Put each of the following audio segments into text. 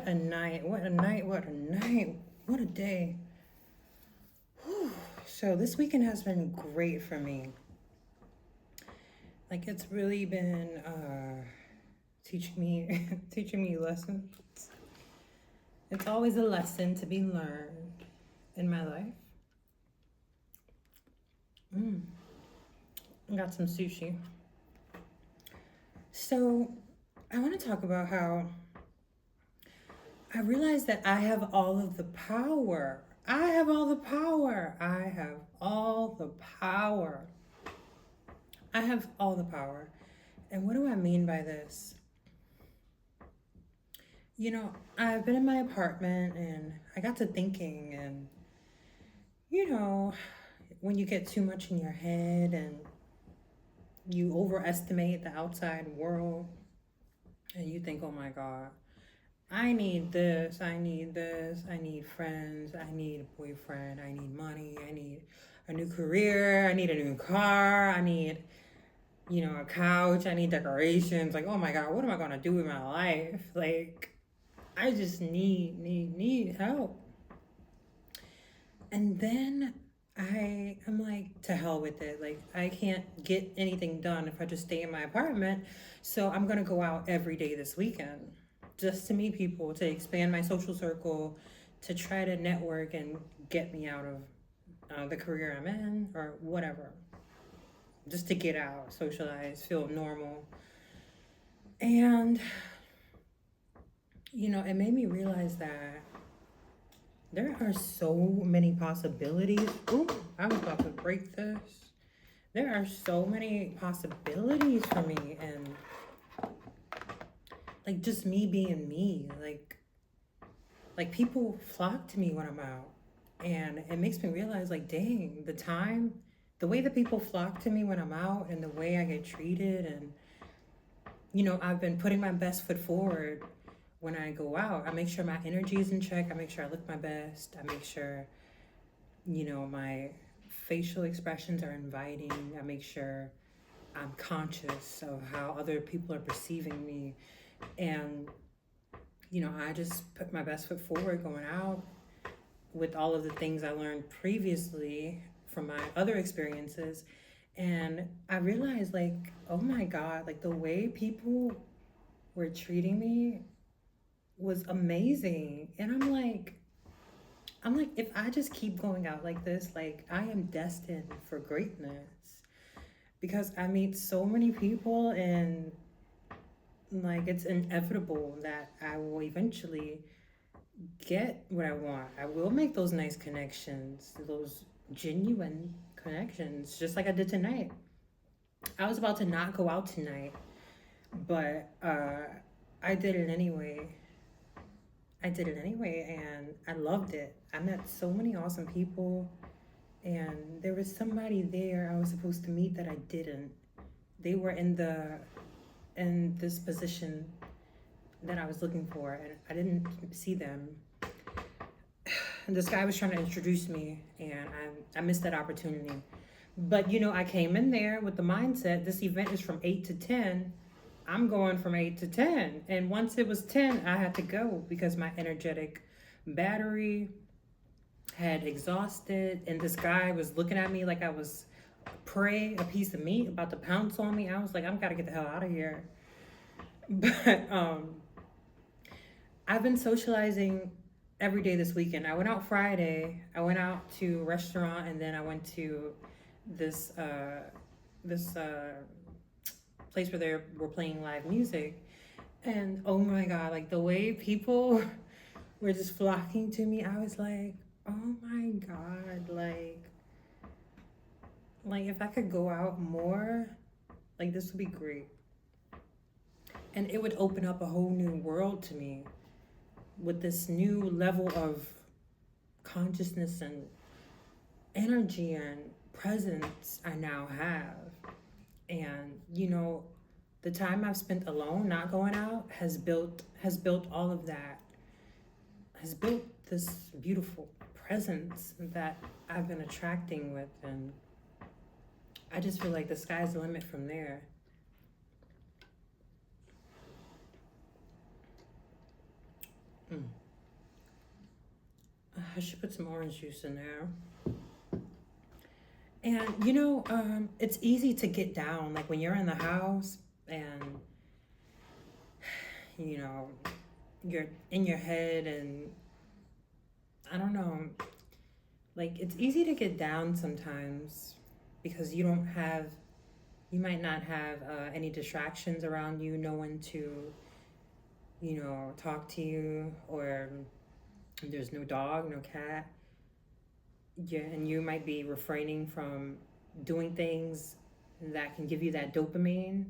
a night. What a night. What a night. What a day. Whew. So this weekend has been great for me. Like it's really been teaching me teaching me lessons. It's always a lesson to be learned in my life. I got some sushi. So I want to talk about how I realized that I have all of the power. I have all the power. I have all the power. I have all the power. And what do I mean by this? I've been in my apartment and I got to thinking, and when you get too much in your head and you overestimate the outside world and you think, oh my God, I need this, I need this, I need friends, I need a boyfriend, I need money, I need a new career, I need a new car, I need, a couch, I need decorations. Like, oh my God, what am I gonna do with my life? Like, I just need help. And then I'm like, to hell with it. Like, I can't get anything done if I just stay in my apartment. So I'm gonna go out every day this weekend just to meet people, to expand my social circle, to try to network and get me out of the career I'm in or whatever. Just to get out, socialize, feel normal. And, it made me realize that there are so many possibilities. Ooh, I was about to break this. There are so many possibilities for me, and like just me being me. Like people flock to me when I'm out, and it makes me realize, like, dang, the way that people flock to me when I'm out, and the way I get treated, and I've been putting my best foot forward when I go out. I make sure my energy is in check. I make sure I look my best. I make sure, my facial expressions are inviting. I make sure I'm conscious of how other people are perceiving me. And, I just put my best foot forward going out with all of the things I learned previously from my other experiences. And I realized, like, oh my God, like the way people were treating me was amazing. And I'm like, if I just keep going out like this, like I am destined for greatness because I meet so many people, and like it's inevitable that I will eventually get what I want. I will make those nice connections, those genuine connections, just like I did tonight. I was about to not go out tonight, but I did it anyway. I did it anyway, and I loved it. I met so many awesome people, and there was somebody there I was supposed to meet that I didn't. They were in this position that I was looking for, and I didn't see them. And this guy was trying to introduce me, and I missed that opportunity. But I came in there with the mindset, this event is from 8 to 10. I'm going from 8 to 10. And once it was 10, I had to go because my energetic battery had exhausted. And this guy was looking at me like I was prey, a piece of meat, about to pounce on me. I was like, I've got to get the hell out of here. But I've been socializing every day this weekend. I went out Friday. I went out to a restaurant, and then I went to this place where they were playing live music. And oh my God, like the way people were just flocking to me, I was like, oh my God, like if I could go out more, like this would be great. And it would open up a whole new world to me with this new level of consciousness and energy and presence I now have. And the time I've spent alone, not going out, has built all of that, has built this beautiful presence that I've been attracting with. And I just feel like the sky's the limit from there. Mm. I should put some orange juice in there. And it's easy to get down, like when you're in the house and you know you're in your head, and I don't know, like it's easy to get down sometimes because you might not have any distractions around you, no one to talk to you, or there's no dog, no cat. Yeah, and you might be refraining from doing things that can give you that dopamine.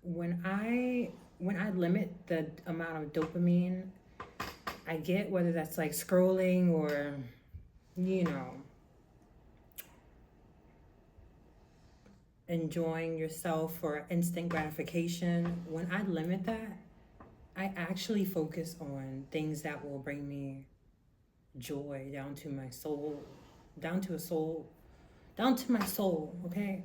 When I limit the amount of dopamine I get, whether that's like scrolling or you know enjoying yourself for instant gratification, when I limit that, I actually focus on things that will bring me joy down to my soul, down to a soul, down to my soul, okay?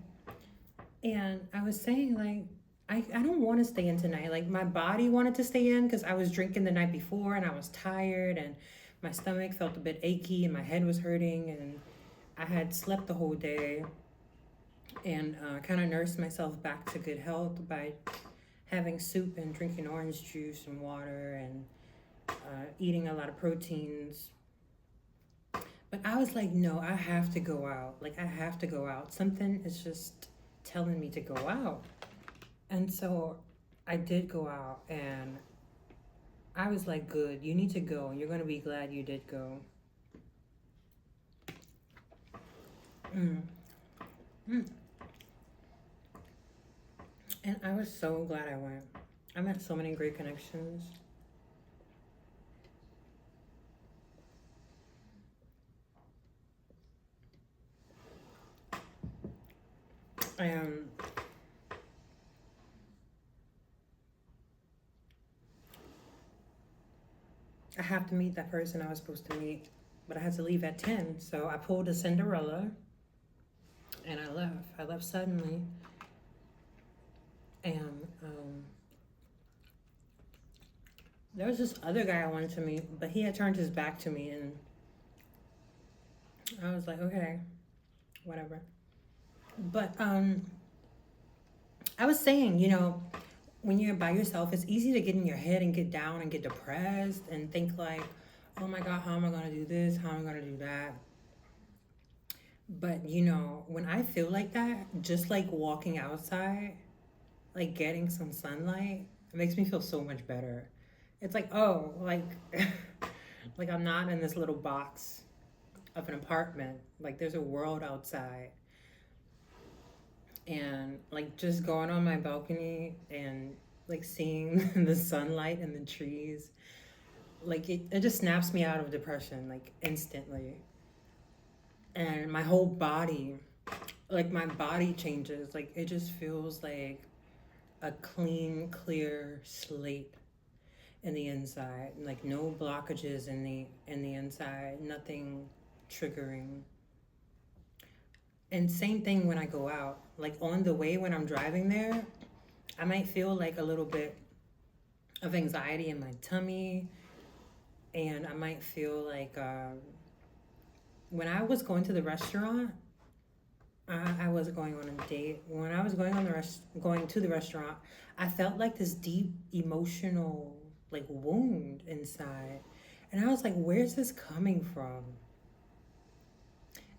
And I was saying, like, I don't want to stay in tonight. Like, my body wanted to stay in because I was drinking the night before and I was tired and my stomach felt a bit achy and my head was hurting, and I had slept the whole day and kind of nursed myself back to good health by having soup and drinking orange juice and water and eating a lot of proteins. But I was like, no, I have to go out. Like, I have to go out. Something is just telling me to go out. And so I did go out, and I was like, good, you need to go. You're going to be glad you did go. Mm. Mm. And I was so glad I went. I met so many great connections. And I have to meet that person I was supposed to meet, but I had to leave at 10. So I pulled a Cinderella and I left. I left suddenly. And there was this other guy I wanted to meet, but he had turned his back to me, and I was like, okay, whatever. But I was saying, when you're by yourself, it's easy to get in your head and get down and get depressed and think like, oh my God, how am I gonna do this? How am I gonna do that? But when I feel like that, just like walking outside, like getting some sunlight, it makes me feel so much better. It's like, oh, like like I'm not in this little box of an apartment. Like there's a world outside. And like just going on my balcony and like seeing the sunlight and the trees, like it just snaps me out of depression like instantly. And my whole body, like my body changes. Like it just feels like a clean, clear slate in the inside. Like no blockages in the inside, nothing triggering. And same thing when I go out. Like on the way when I'm driving there, I might feel like a little bit of anxiety in my tummy, and I might feel like when I was going to the restaurant, I wasn't going on a date. When I was going to the restaurant, I felt like this deep emotional like wound inside, and I was like, "Where's this coming from?"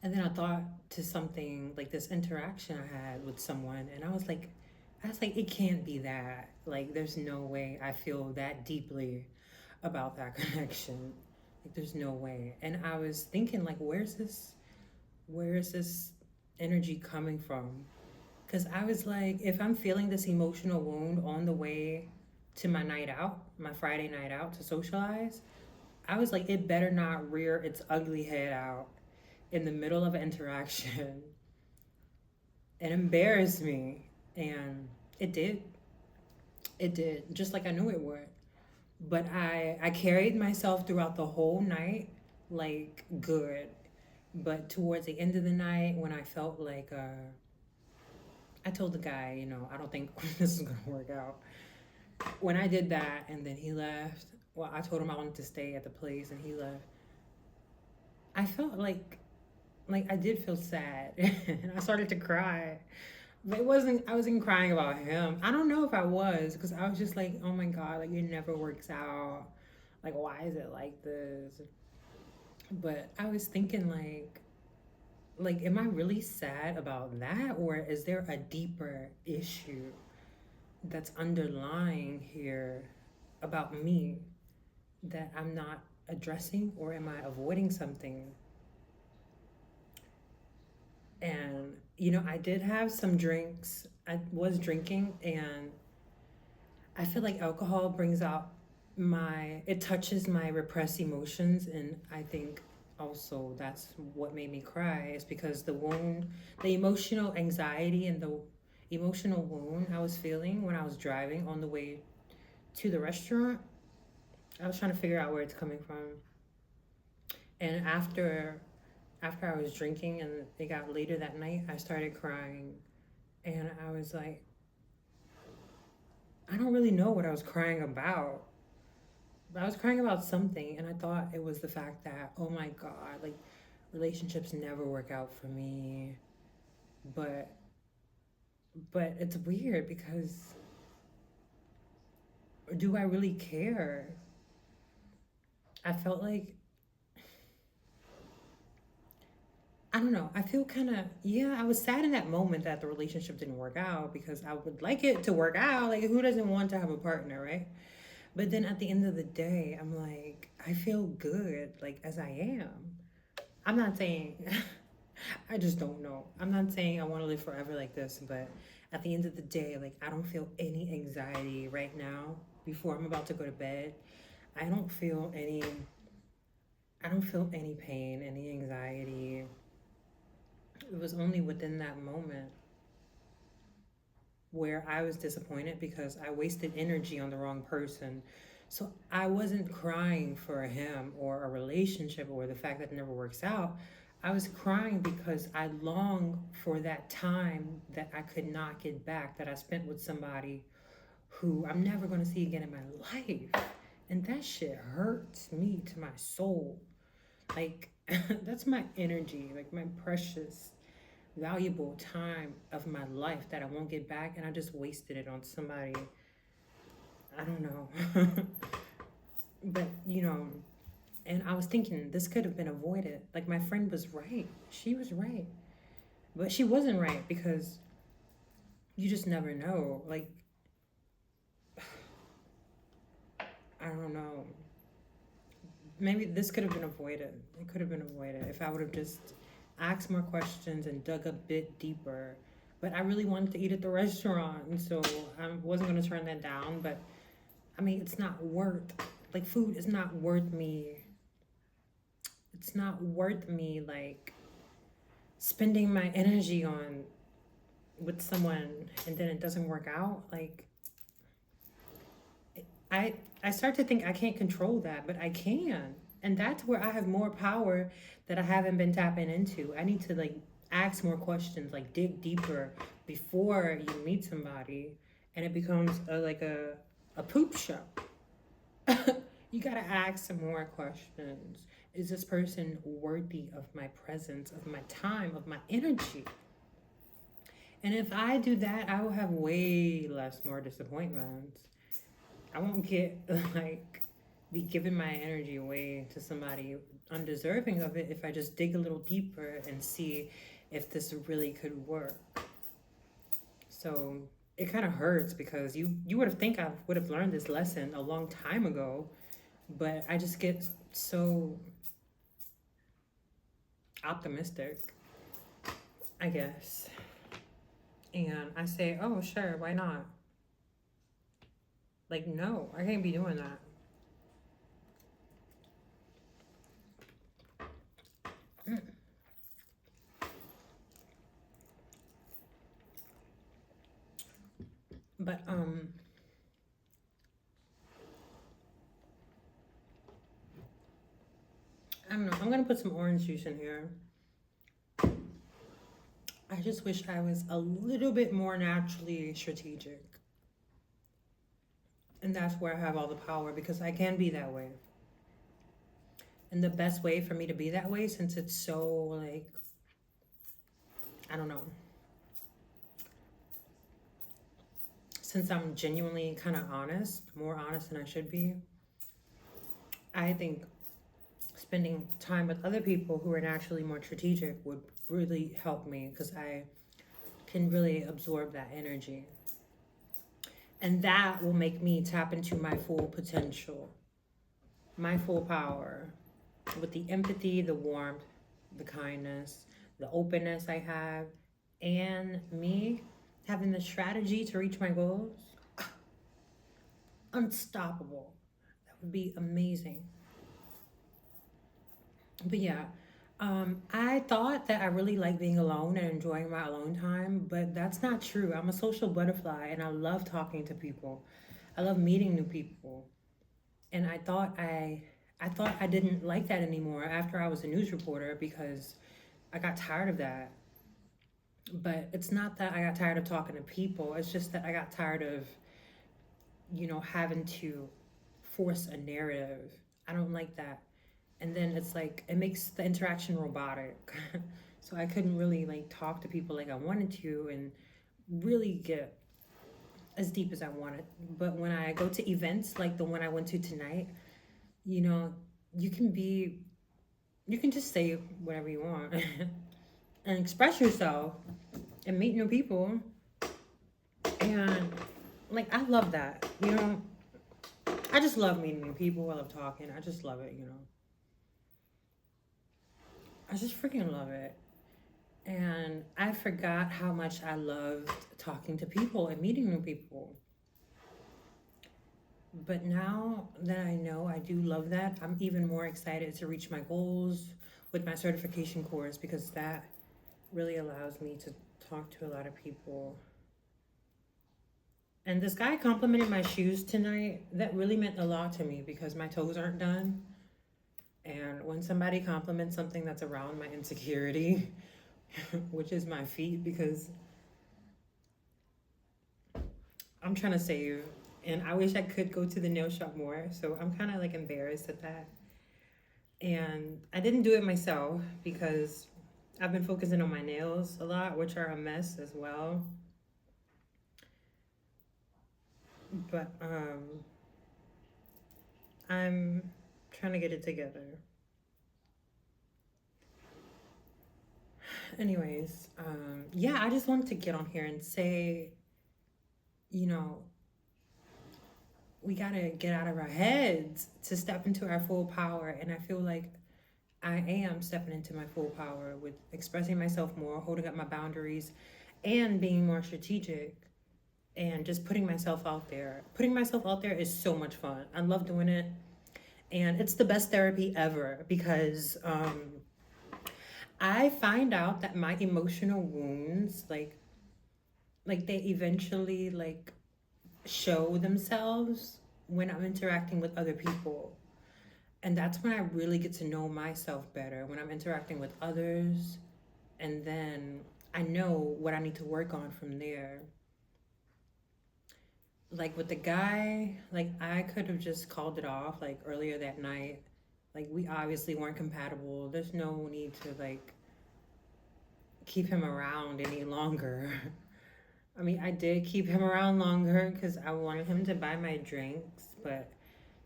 And then I thought to something like this interaction I had with someone, and I was like, it can't be that. Like, there's no way I feel that deeply about that connection. Like, there's no way. And I was thinking, like, where is this energy coming from? Because I was like, if I'm feeling this emotional wound on the way to my night out, my Friday night out to socialize, I was like, it better not rear its ugly head out in the middle of an interaction and embarrass me. And it did. It did, just like I knew it would. But I carried myself throughout the whole night like good. But towards the end of the night, when I felt like I told the guy, I don't think this is gonna work out. When I did that and then he left, well, I told him I wanted to stay at the place and he left. I felt like I did feel sad and I started to cry. But I wasn't crying about him. I don't know if I was because I was just like, oh my God, like it never works out. Like, why is it like this? But I was thinking am I really sad about that, or is there a deeper issue that's underlying here about me that I'm not addressing, or am I avoiding something? And I did have some drinks. I was drinking, and I feel like alcohol brings out it touches my repressed emotions, and I think also that's what made me cry is because the emotional anxiety and the emotional wound I was feeling when I was driving on the way to the restaurant. I was trying to figure out where it's coming from. And after I was drinking and it got later that night, I started crying. And I was like, I don't really know what I was crying about. But I was crying about something, and I thought it was the fact that, oh my God, like relationships never work out for me. But it's weird because do I really care? I felt like I don't know. I feel kind of, yeah, I was sad in that moment that the relationship didn't work out because I would like it to work out. Like, who doesn't want to have a partner, right? But then at the end of the day, I'm like, I feel good, like, as I am. I'm not saying, I just don't know. I'm not saying I want to live forever like this, but at the end of the day, like, I don't feel any anxiety right now before I'm about to go to bed. I don't feel any, I don't feel any pain, any anxiety. It was only within that moment where I was disappointed because I wasted energy on the wrong person. So I wasn't crying for him or a relationship or the fact that it never works out. I was crying because I long for that time that I could not get back, that I spent with somebody who I'm never going to see again in my life. And that shit hurts me to my soul. Like, that's my energy, like my precious valuable time of my life that I won't get back, and I just wasted it on somebody. I don't know. But, and I was thinking this could have been avoided. Like, my friend was right. She was right. But she wasn't right because you just never know. Like, I don't know. Maybe this could have been avoided. It could have been avoided if I would have just asked more questions and dug a bit deeper. But I really wanted to eat at the restaurant, and so I wasn't going to turn that down. But I mean, it's not worth, like, food is not worth me. It's not worth me, like, spending my energy on with someone and then it doesn't work out. Like, I I start to think I can't control that, but I can. And that's where I have more power that I haven't been tapping into. I need to, like, ask more questions, like dig deeper before you meet somebody and it becomes a poop show. You gotta ask some more questions. Is this person worthy of my presence, of my time, of my energy? And if I do that, I will have way less more disappointments. I won't get like be giving my energy away to somebody undeserving of it if I just dig a little deeper and see if this really could work. So it kind of hurts because you would have think I would have learned this lesson a long time ago, but I just get so optimistic, I guess. And I say, oh, sure, why not? Like, no, I can't be doing that. Mm. But, I don't know. I'm gonna put some orange juice in here. I just wish I was a little bit more naturally strategic. And that's where I have all the power because I can be that way. And the best way for me to be that way, since it's so like, I don't know, since I'm genuinely kind of honest, more honest than I should be, I think spending time with other people who are naturally more strategic would really help me because I can really absorb that energy. And that will make me tap into my full potential, my full power, with the empathy, the warmth, the kindness, the openness I have, and me having the strategy to reach my goals. Unstoppable. That would be amazing. But yeah, I thought that I really like being alone and enjoying my alone time, but that's not true. I'm a social butterfly and I love talking to people. I love meeting new people. And I thought I didn't like that anymore after I was a news reporter because I got tired of that. But it's not that I got tired of talking to people. It's just that I got tired of, having to force a narrative. I don't like that. And then it's like it makes the interaction robotic. So I couldn't really like talk to people like I wanted to and really get as deep as I wanted. But when I go to events like the one I went to tonight, you know, you can be you can just say whatever you want and express yourself and meet new people. And like I love that. I just love meeting new people. I love talking. I just love it. I just freaking love it. And I forgot how much I loved talking to people and meeting new people. But now that I know I do love that, I'm even more excited to reach my goals with my certification course because that really allows me to talk to a lot of people. And this guy complimented my shoes tonight. That really meant a lot to me because my toes aren't done. And when somebody compliments something that's around my insecurity, which is my feet, because I'm trying to save and I wish I could go to the nail shop more. So I'm kind of like embarrassed at that. And I didn't do it myself because I've been focusing on my nails a lot, which are a mess as well. But I'm trying to get it together. Anyways, yeah, I just wanted to get on here and say, you know, we gotta get out of our heads to step into our full power. And I feel like I am stepping into my full power with expressing myself more, holding up my boundaries, and being more strategic and just putting myself out there. Putting myself out there is so much fun. I love doing it. And it's the best therapy ever because I find out that my emotional wounds, like they eventually like show themselves when I'm interacting with other people. And that's when I really get to know myself better, when I'm interacting with others. And then I know what I need to work on from there. Like with the guy, like I could have just called it off like earlier that night. Like we obviously weren't compatible. There's no need to like keep him around any longer. I mean, I did keep him around longer because I wanted him to buy my drinks, but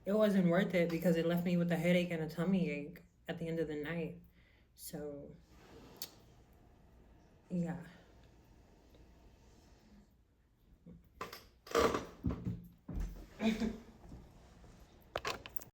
it wasn't worth it because it left me with a headache and a tummy ache at the end of the night. So, yeah.